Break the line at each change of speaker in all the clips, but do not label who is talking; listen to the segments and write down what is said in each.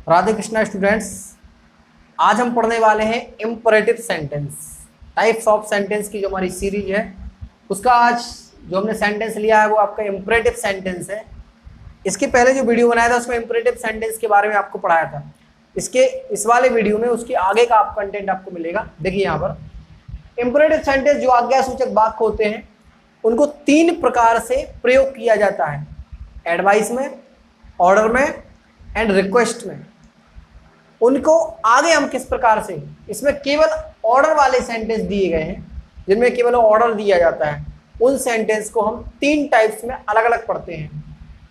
Radhe Krishna students, आज हम पढ़ने वाले हैं imperative sentence, types of sentence की जो हमारी सीरीज है उसका आज जो हमने सेंटेंस लिया है वो आपका इम्परेटिव सेंटेंस है। इसके पहले जो वीडियो बनाया था उसमें इम्परेटिव सेंटेंस के बारे में आपको पढ़ाया था। इस वाले वीडियो में उसके आगे का आप कंटेंट आपको मिलेगा। देखिए यहाँ पर इम्परेटिव सेंटेंस जो आज्ञासूचक वाक्य होते हैं उनको 3 प्रकार से प्रयोग किया जाता है, एडवाइस में, ऑर्डर में एंड रिक्वेस्ट में। उनको आगे हम किस प्रकार से, इसमें केवल ऑर्डर वाले सेंटेंस दिए गए हैं जिनमें केवल ऑर्डर दिया जाता है, उन सेंटेंस को हम 3 टाइप्स में अलग अलग पढ़ते हैं।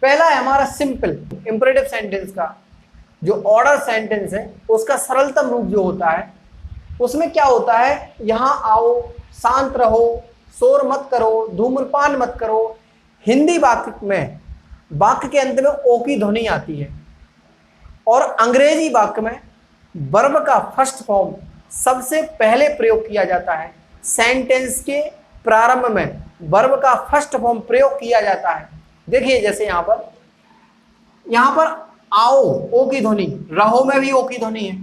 पहला है हमारा सिंपल इम्परेटिव सेंटेंस का जो ऑर्डर सेंटेंस है उसका सरलतम रूप जो होता है उसमें क्या होता है, यहाँ आओ, शांत रहो, शोर मत करो, धूम्रपान मत करो। हिंदी वाक्य में वाक्य के अंत में ओ की ध्वनि आती है और अंग्रेजी वाक्य में वर्ब का फर्स्ट फॉर्म सबसे पहले प्रयोग किया जाता है। सेंटेंस के प्रारंभ में वर्ब का फर्स्ट फॉर्म प्रयोग किया जाता है। देखिए जैसे यहाँ पर आओ ओ की ध्वनि, रहो में भी ओ की ध्वनि है,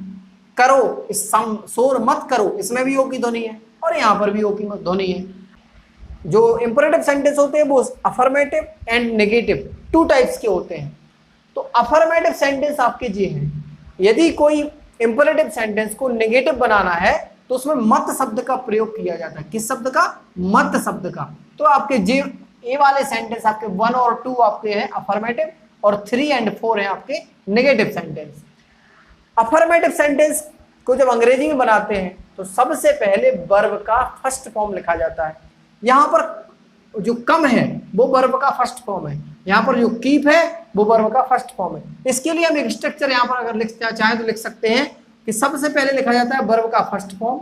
करो शोर मत करो इसमें भी ओ की ध्वनि है और यहाँ पर भी ओ की ध्वनि है। जो इंपरेटिव सेंटेंस होते हैं वो अफर्मेटिव एंड नेगेटिव 2 टाइप्स के होते हैं। तो अफर्मेटिव सेंटेंस आपके ये हैं, यदि कोई इंपरेटिव सेंटेंस को नेगेटिव बनाना है तो उसमें मत शब्द का प्रयोग किया जाता है। किस शब्द का? मत शब्द का। तो आपके ये वाले सेंटेंस आपके 1 और 2 आपके हैं अफर्मेटिव और 3 और 4 हैं आपके नेगेटिव सेंटेंस। अफर्मेटिव सेंटेंस को जब अंग्रेजी में बनाते हैं तो सबसे पहले वर्ब का फर्स्ट फॉर्म लिखा जाता है। यहाँ पर जो कम है वो वर्ब का फर्स्ट फॉर्म है, यहाँ पर जो कीप है वो वर्ब का फर्स्ट फॉर्म है। इसके लिए हम एक स्ट्रक्चर यहाँ पर अगर लिखना चाहें तो लिख सकते हैं कि सबसे पहले लिखा जाता है वर्ब का फर्स्ट फॉर्म,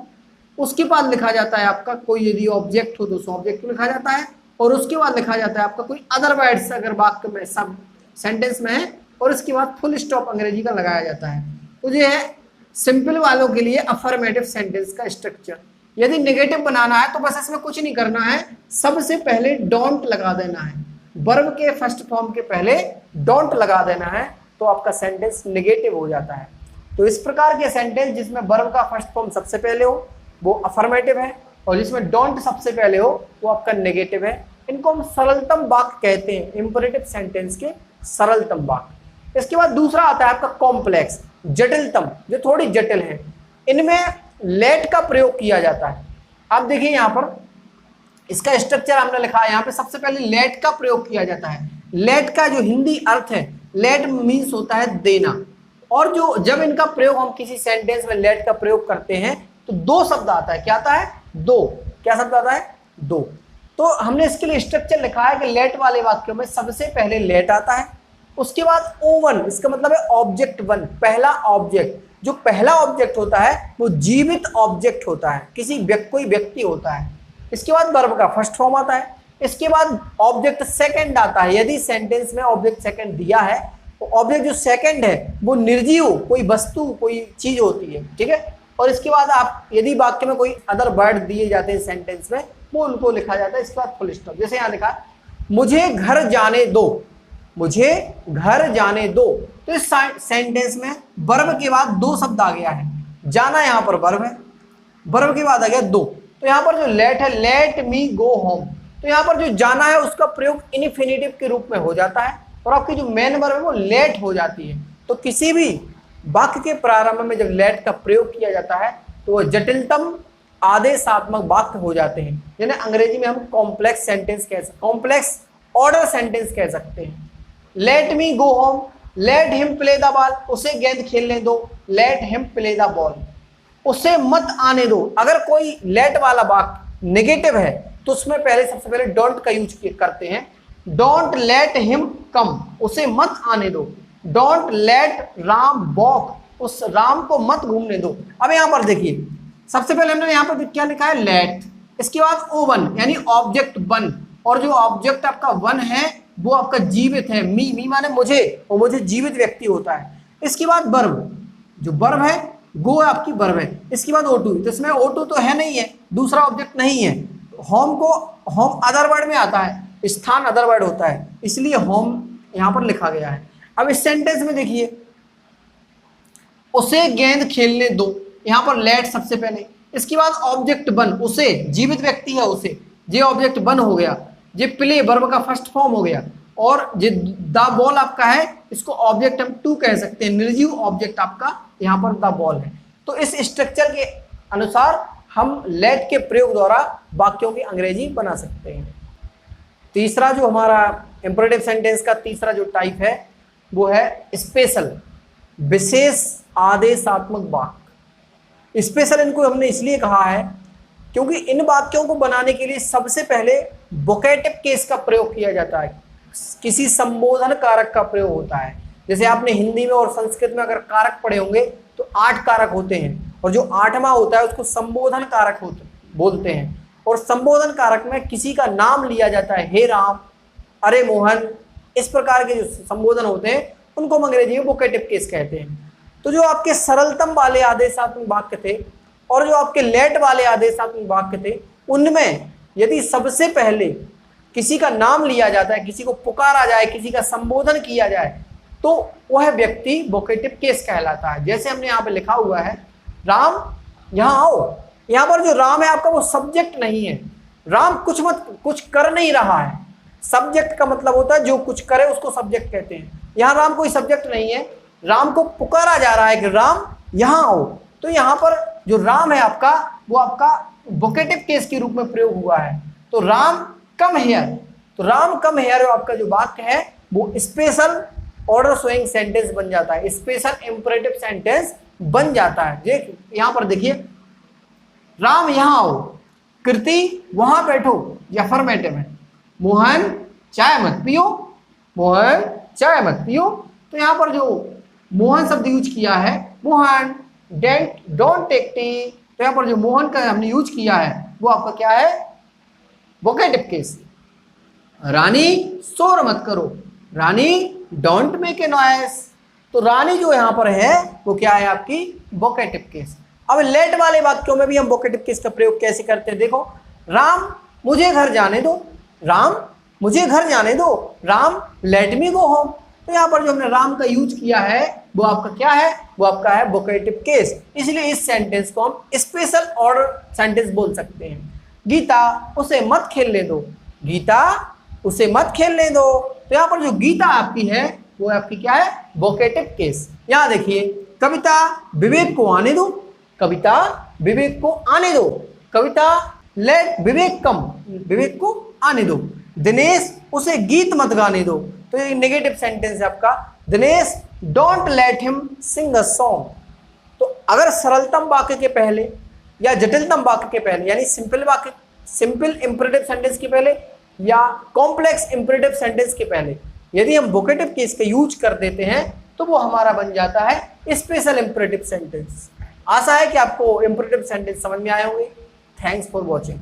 उसके बाद लिखा जाता है आपका कोई यदि ऑब्जेक्ट हो तो उस ऑब्जेक्ट को लिखा जाता है और उसके बाद लिखा जाता है आपका कोई अदर वर्ड्स अगर वाक्य में सब सेंटेंस में है और इसके बाद फुल स्टॉप अंग्रेजी का लगाया जाता है। तो ये है सिंपल वालों के लिए अफर्मेटिव सेंटेंस का स्ट्रक्चर। यदि नेगेटिव बनाना है तो बस इसमें कुछ नहीं करना है, सबसे पहले डोंट लगा देना है, वर्ब के फर्स्ट फॉर्म के पहले डोंट लगा देना है तो आपका सेंटेंस नेगेटिव हो जाता है। तो इस प्रकार के सेंटेंस जिसमें वर्ब का फर्स्ट फॉर्म सबसे पहले हो वो अफर्मेटिव है और जिसमें डोंट सबसे पहले हो वो आपका नेगेटिव है। इनको हम सरलतम वाक्य कहते हैं, इंपरेटिव सेंटेंस के सरलतम वाक्य। इसके बाद दूसरा आता है आपका कॉम्प्लेक्स, जटिलतम, जो थोड़ी जटिल है। इनमें लेट का प्रयोग किया जाता है। आप देखिए यहाँ पर इसका स्ट्रक्चर हमने लिखा है, यहाँ पे सबसे पहले लेट का प्रयोग किया जाता है। लेट का जो हिंदी अर्थ है, लेट मीन्स होता है देना, और जो जब इनका प्रयोग हम किसी सेंटेंस में लेट का प्रयोग करते हैं तो 2 शब्द आता है। क्या आता है? 2। क्या शब्द आता है? 2। तो हमने इसके लिए स्ट्रक्चर लिखा है कि लेट वाले वाक्यों में सबसे पहले लेट आता है, उसके बाद O1, इसका मतलब है ऑब्जेक्ट 1, पहला ऑब्जेक्ट। जो पहला ऑब्जेक्ट होता है वो जीवित ऑब्जेक्ट होता है, कोई व्यक्ति होता है। इसके बाद वर्ब का फर्स्ट फॉर्म आता है, इसके बाद ऑब्जेक्ट सेकंड आता है। यदि सेंटेंस में ऑब्जेक्ट सेकंड दिया है तो ऑब्जेक्ट जो सेकंड है वो निर्जीव कोई वस्तु कोई चीज होती है, ठीक है। और इसके बाद आप यदि वाक्य में कोई अदर वर्ड दिए जाते हैं सेंटेंस में वो उनको लिखा जाता है। इसके बाद फुल स्टॉप। जैसे यहाँ लिखा मुझे घर जाने दो, मुझे घर जाने दो, तो इस सेंटेंस में वर्ब के बाद 2 शब्द आ गया है। जाना यहाँ पर वर्ब है, वर्ब के बाद आ गया 2। तो यहाँ पर जो लेट है, लेट मी गो होम, तो यहाँ पर जो जाना है उसका प्रयोग इन्फिनिटिव के रूप में हो जाता है और आपकी जो मेन वर्ब है वो लेट हो जाती है। तो किसी भी वाक्य के प्रारंभ में जब लेट का प्रयोग किया जाता है तो वो जटिलतम आदेशात्मक वाक्य हो जाते हैं, जिन्हें अंग्रेजी में हम कॉम्प्लेक्स सेंटेंस कह सकते, कॉम्प्लेक्स ऑर्डर सेंटेंस कह सकते हैं। Let me go home, let him play the ball, उसे गेंद खेलने दो, let him play the ball, उसे मत आने दो। अगर कोई लेट वाला वाक्य नेगेटिव है तो उसमें पहले सबसे पहले डोंट का यूज करते हैं। डोंट लेट हिम कम, उसे मत आने दो। डोंट लेट राम वॉक, उस राम को मत घूमने दो। अब यहाँ पर देखिए सबसे पहले हमने यहाँ पर क्या लिखा है? लेट। इसके बाद O1 यानी ऑब्जेक्ट 1, और जो ऑब्जेक्ट आपका 1 है वो आपका जीवित है। मी माने मुझे, और मुझे जीवित व्यक्ति होता है। इसके बाद वर्ब, जो वर्ब है गो आपकी वर्ब है। इसके बाद O2, तो इसमें O2 तो है नहीं है, दूसरा ऑब्जेक्ट नहीं है। होम को होम अदर वर्ड में आता है, स्थान अदर वर्ड होता है, इसलिए होम यहाँ पर लिखा गया है। अब इस सेंटेंस में देखिए उसे गेंद खेलने दो, यहाँ पर लेट सबसे पहले, इसके बाद ऑब्जेक्ट बन, उसे जीवित व्यक्ति है उसे, ये ऑब्जेक्ट बन हो गया, ये प्ले वर्ब का फर्स्ट फॉर्म हो गया, और ये द बॉल आपका है, इसको ऑब्जेक्ट हम टू कह सकते हैं, निर्जीव ऑब्जेक्ट आपका यहाँ पर द बॉल है। तो इस स्ट्रक्चर के अनुसार हम लेट के प्रयोग द्वारा वाक्यों की अंग्रेजी बना सकते हैं। तीसरा जो हमारा इंपरेटिव सेंटेंस का तीसरा जो टाइप है वो है स्पेशल, विशेष आदेशात्मक वाक्य। स्पेशल इनको हमने इसलिए कहा है क्योंकि इन वाक्यों को बनाने के लिए सबसे पहले वोकेटिव केस का प्रयोग किया जाता है, किसी संबोधन कारक का प्रयोग होता है। जैसे आपने हिंदी में और संस्कृत में अगर कारक पढ़े होंगे तो 8 कारक होते हैं, और जो 8वां होता है उसको संबोधन कारक बोलते हैं। और संबोधन कारक में किसी का नाम लिया जाता है, हे राम, अरे मोहन, इस प्रकार के जो संबोधन होते हैं उनको हम अंग्रेजी में वोकेटिव केस कहते हैं। तो जो आपके सरलतम वाले आदेशात्मक वाक्य थे और जो आपके लेट वाले आदेशात्मक वाक्य थे, उनमें यदि सबसे पहले किसी का नाम लिया जाता है, किसी को पुकारा जाए, किसी का संबोधन किया जाए, तो वह व्यक्ति वोकेटिव केस कहलाता है। जैसे हमने यहाँ पे लिखा हुआ है, राम यहाँ आओ, यहाँ पर जो राम है आपका वो सब्जेक्ट नहीं है, राम कुछ कर नहीं रहा है। सब्जेक्ट का मतलब होता है जो कुछ करे उसको सब्जेक्ट कहते हैं। यहाँ राम कोई सब्जेक्ट नहीं है, राम को पुकारा जा रहा है कि राम यहाँ आओ, तो यहाँ पर जो राम है आपका वो आपका वोकेटिव केस के रूप में प्रयोग हुआ है। तो राम कम हेयर, तो राम कम हेयर आपका जो वाक्य है वो स्पेशल ऑर्डर शोइंग सेंटेंस बन जाता है, स्पेशल इंपरेटिव सेंटेंस बन जाता है। यहाँ पर देखिए, राम यहाँ आओ, कृति वहां बैठो, या अफर्मेटिव है, मोहन चाय मत पियो, मोहन चाय मत पियो। तो यहाँ पर जो मोहन शब्द यूज किया है, मोहन डोंट टेक टी, तो यहाँ पर जो मोहन का हमने यूज किया है वो आपका क्या है, वोकेटिव केस। रानी शोर मत करो, रानी डोंट मेक ए नॉइस, तो रानी जो यहाँ पर है वो क्या है आपकी वोकेटिव केस। अब लेट वाले वाक्यों में भी हम वोकेटिव केस का प्रयोग कैसे करते हैं, देखो, राम मुझे घर जाने दो, राम मुझे घर जाने दो, Ram let me go home. तो यहाँ पर जो हमने राम का यूज किया है वो आपका क्या है, वो आपका है वोकेटिव केस। इसलिए इस सेंटेंस को हम स्पेशल ऑर्डर सेंटेंस बोल सकते हैं। गीता उसे मत खेलने दो, गीता उसे मत खेलने दो, तो यहाँ पर जो गीता आपकी है वो आपकी क्या है, वोकेटिव केस। यहाँ देखिए, कविता विवेक को आने दो, कविता विवेक को आने दो, कविता लेट विवेक कम, विवेक को आने दो। दिनेश उसे गीत मत गाने दो, तो ये नेगेटिव सेंटेंस है आपका, Dinesh don't let him Singh a song. तो अगर सरलतम वाक्य के पहले या जटिलतम वाक्य के पहले, यानी सिंपल वाक्य, सिंपल इंपरेटिव सेंटेंस के पहले या कॉम्प्लेक्स इंपरेटिव सेंटेंस के पहले यदि हम वोकेटिव केस का यूज कर देते हैं तो वो हमारा बन जाता है स्पेशल इंपरेटिव सेंटेंस। आशा है कि आपको इंपरेटिव सेंटेंस समझ में आए होंगे। Thanks for watching.